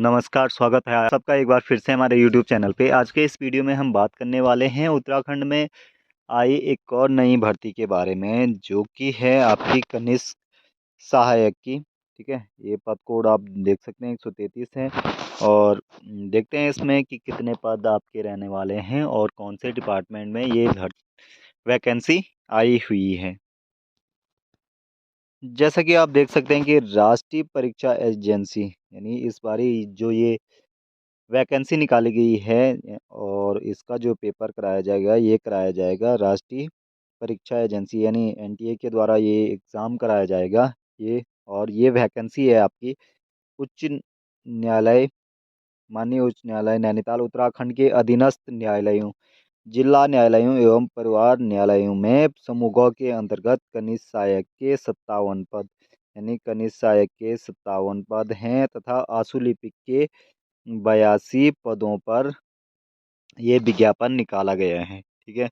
नमस्कार, स्वागत है आप सबका एक बार फिर से हमारे यूट्यूब चैनल पे। आज के इस वीडियो में हम बात करने वाले हैं उत्तराखंड में आई एक और नई भर्ती के बारे में, जो कि है आपकी कनिष्ठ सहायक की। ठीक है, ये पद कोड आप देख सकते हैं 133 है। और देखते हैं इसमें कि कितने पद आपके रहने वाले हैं और कौन से डिपार्टमेंट में ये वैकेंसी आई हुई है। जैसा कि आप देख सकते हैं कि राष्ट्रीय परीक्षा एजेंसी यानी इस बारी जो ये वैकेंसी निकाली गई है और इसका जो पेपर कराया जाएगा ये कराया जाएगा राष्ट्रीय परीक्षा एजेंसी यानी एनटीए के द्वारा ये एग्ज़ाम कराया जाएगा। ये और ये वैकेंसी है आपकी उच्च न्यायालय, माननीय उच्च न्यायालय नैनीताल उत्तराखंड के अधीनस्थ न्यायालयों, जिला न्यायालयों एवं परिवार न्यायालयों में समूहों के अंतर्गत कनिष्ठ सहायक के 57 पद यानी कनिष्ठ सहायक के 57 पद हैं तथा आशुलिपिक के 82 पदों पर ये विज्ञापन निकाला गया है। ठीक है,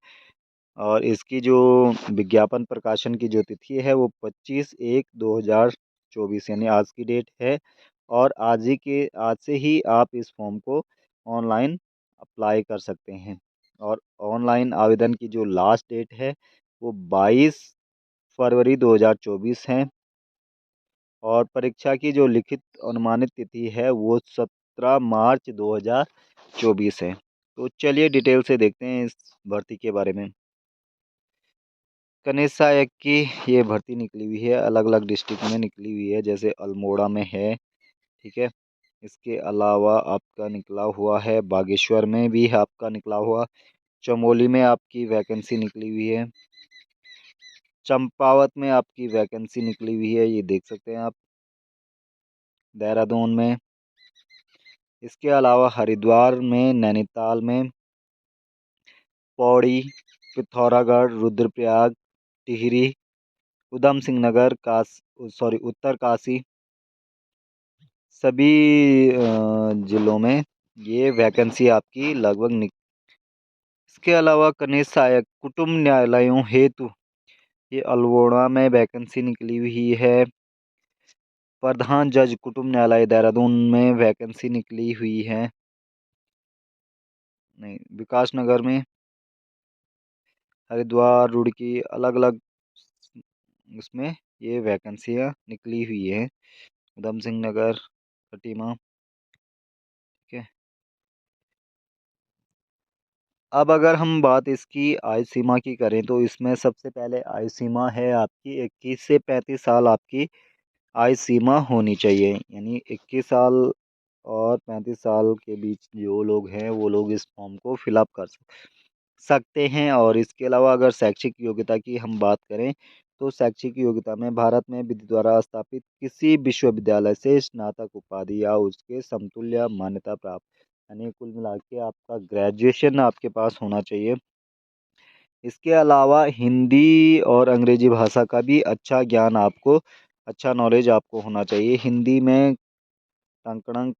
और इसकी जो विज्ञापन प्रकाशन की जो तिथि है वो 25/1/2024 यानी आज की डेट है। और आज से ही आप इस फॉर्म को ऑनलाइन अप्लाई कर सकते हैं। और ऑनलाइन आवेदन की जो लास्ट डेट है वो 22 फरवरी 2024 है। और परीक्षा की जो लिखित अनुमानित तिथि है वो 17 मार्च 2024 है। तो चलिए डिटेल से देखते हैं इस भर्ती के बारे में। कनिष्ठ सहायक की ये भर्ती निकली हुई है, अलग अलग डिस्ट्रिक्ट में निकली हुई है, जैसे अल्मोड़ा में है। ठीक है, इसके अलावा आपका निकला हुआ है बागेश्वर में भी आपका निकला हुआ, चमोली में आपकी वैकेंसी निकली हुई है, चंपावत में आपकी वैकेंसी निकली हुई है, ये देख सकते हैं आप, देहरादून में। इसके अलावा हरिद्वार में, नैनीताल में, पौड़ी, पिथौरागढ़, रुद्रप्रयाग, टिहरी, उधम सिंह नगर, उत्तरकाशी, सभी जिलों में ये वैकेंसी आपकी लगभग इसके अलावा कनिष्ठ सहायक कुटुंब न्यायालयों हेतु ये अल्मोड़ा में वैकेंसी निकली हुई है। प्रधान जज कुटुंब न्यायालय देहरादून में वैकेंसी निकली हुई है। नहीं, विकास नगर में, हरिद्वार, रुड़की, अलग अलग इसमें ये वैकेंसियाँ निकली हुई है। उधम सिंह नगर, खटीमा। ठीक है, अब अगर हम बात इसकी आयु सीमा की करें तो इसमें सबसे पहले आयु सीमा है आपकी 21 से 35 साल आपकी आयु सीमा होनी चाहिए। यानी 21 साल और 35 साल के बीच जो लोग हैं वो लोग इस फॉर्म को फिलअप कर सकते हैं। और इसके अलावा अगर शैक्षिक योग्यता की हम बात करें तो शैक्षिक योग्यता में भारत में विधि द्वारा स्थापित किसी विश्वविद्यालय से स्नातक उपाधि या उसके समतुल्य मान्यता प्राप्त, यानी कुल मिला के आपका ग्रेजुएशन आपके पास होना चाहिए। इसके अलावा हिंदी और अंग्रेजी भाषा का भी अच्छा ज्ञान आपको, अच्छा नॉलेज आपको होना चाहिए। हिंदी में टंकणंग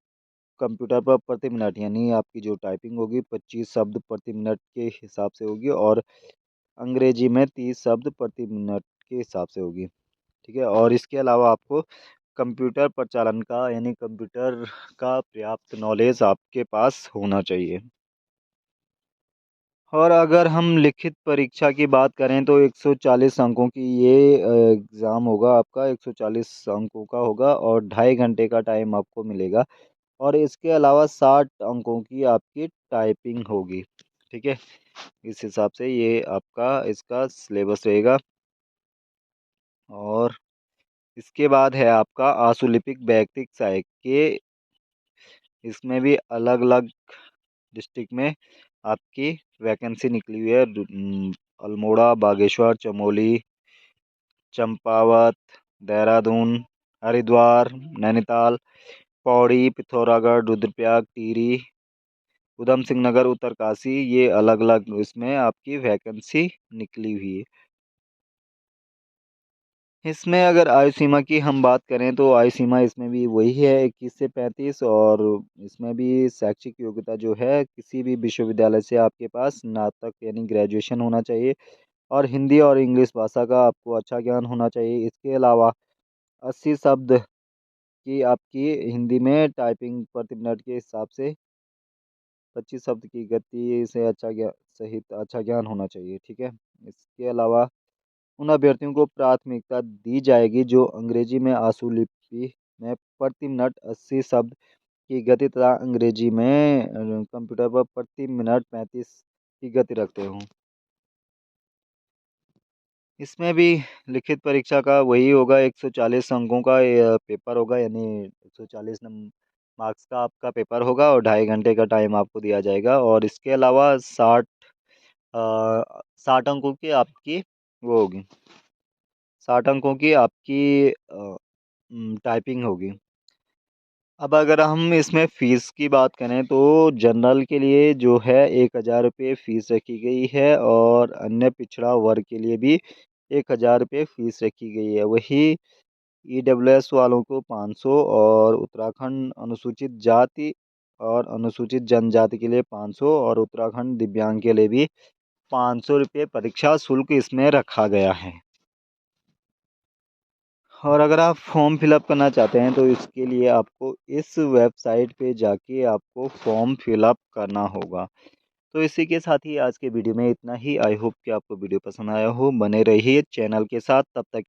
कंप्यूटर पर प्रति मिनट यानी आपकी जो टाइपिंग होगी 25 शब्द प्रति मिनट के हिसाब से होगी, और अंग्रेजी में 30 शब्द प्रति मिनट के हिसाब से होगी। ठीक है, और इसके अलावा आपको कंप्यूटर प्रचालन का यानी कंप्यूटर का पर्याप्त नॉलेज आपके पास होना चाहिए। और अगर हम लिखित परीक्षा की बात करें तो 140 अंकों की ये एग्ज़ाम होगा आपका, 140 अंकों का होगा और 2.5 घंटे का टाइम आपको मिलेगा। और इसके अलावा 60 अंकों की आपकी टाइपिंग होगी। ठीक है, इस हिसाब से ये आपका इसका सिलेबस रहेगा। और इसके बाद है आपका आशुलिपिक व्यक्तिक सहायक के, इसमें भी अलग अलग डिस्ट्रिक्ट में आपकी वैकेंसी निकली हुई है। अल्मोड़ा, बागेश्वर, चमोली, चंपावत, देहरादून, हरिद्वार, नैनीताल, पौड़ी, पिथौरागढ़, रुद्रप्रयाग, टिहरी, उधम सिंह नगर, उत्तरकाशी, ये अलग अलग इसमें आपकी वैकेंसी निकली हुई है। इसमें अगर आयु सीमा की हम बात करें तो आयु सीमा इसमें भी वही है 21 से 35। और इसमें भी शैक्षिक योग्यता जो है किसी भी विश्वविद्यालय से आपके पास स्नातक यानी ग्रेजुएशन होना चाहिए, और हिंदी और इंग्लिश भाषा का आपको अच्छा ज्ञान होना चाहिए। इसके अलावा 80 शब्द कि आपकी हिंदी में टाइपिंग प्रति मिनट के हिसाब से 25 शब्द की गति से अच्छा ज्ञान सहित अच्छा ज्ञान होना चाहिए। ठीक है। इसके अलावा उन अभ्यर्थियों को प्राथमिकता दी जाएगी जो अंग्रेजी में आशुलिपि में प्रति मिनट 80 शब्द की गति तथा अंग्रेजी में कंप्यूटर पर प्रति मिनट 35 की गति रखते हों। इसमें भी लिखित परीक्षा का वही होगा, 140 अंकों का पेपर होगा, यानी 140 मार्क्स का आपका पेपर होगा और 2.5 घंटे का टाइम आपको दिया जाएगा। और इसके अलावा 60 अंकों की आपकी वो होगी, 60 अंकों की आपकी टाइपिंग होगी। अब अगर हम इसमें फ़ीस की बात करें तो जनरल के लिए जो है 1,000 रुपये फ़ीस रखी गई है और अन्य पिछड़ा वर्ग के लिए भी 1,000 रुपये फ़ीस रखी गई है। वही ईडब्ल्यूएस वालों को 500 और उत्तराखंड अनुसूचित जाति और अनुसूचित जनजाति के लिए 500 और उत्तराखंड दिव्यांग के लिए भी 500 रुपये परीक्षा शुल्क इसमें रखा गया है। और अगर आप फॉर्म फिलअप करना चाहते हैं तो इसके लिए आपको इस वेबसाइट पे जाके आपको फॉर्म फिलअप करना होगा। तो इसी के साथ ही आज के वीडियो में इतना ही। आई होप कि आपको वीडियो पसंद आया हो। बने रहिए चैनल के साथ, तब तक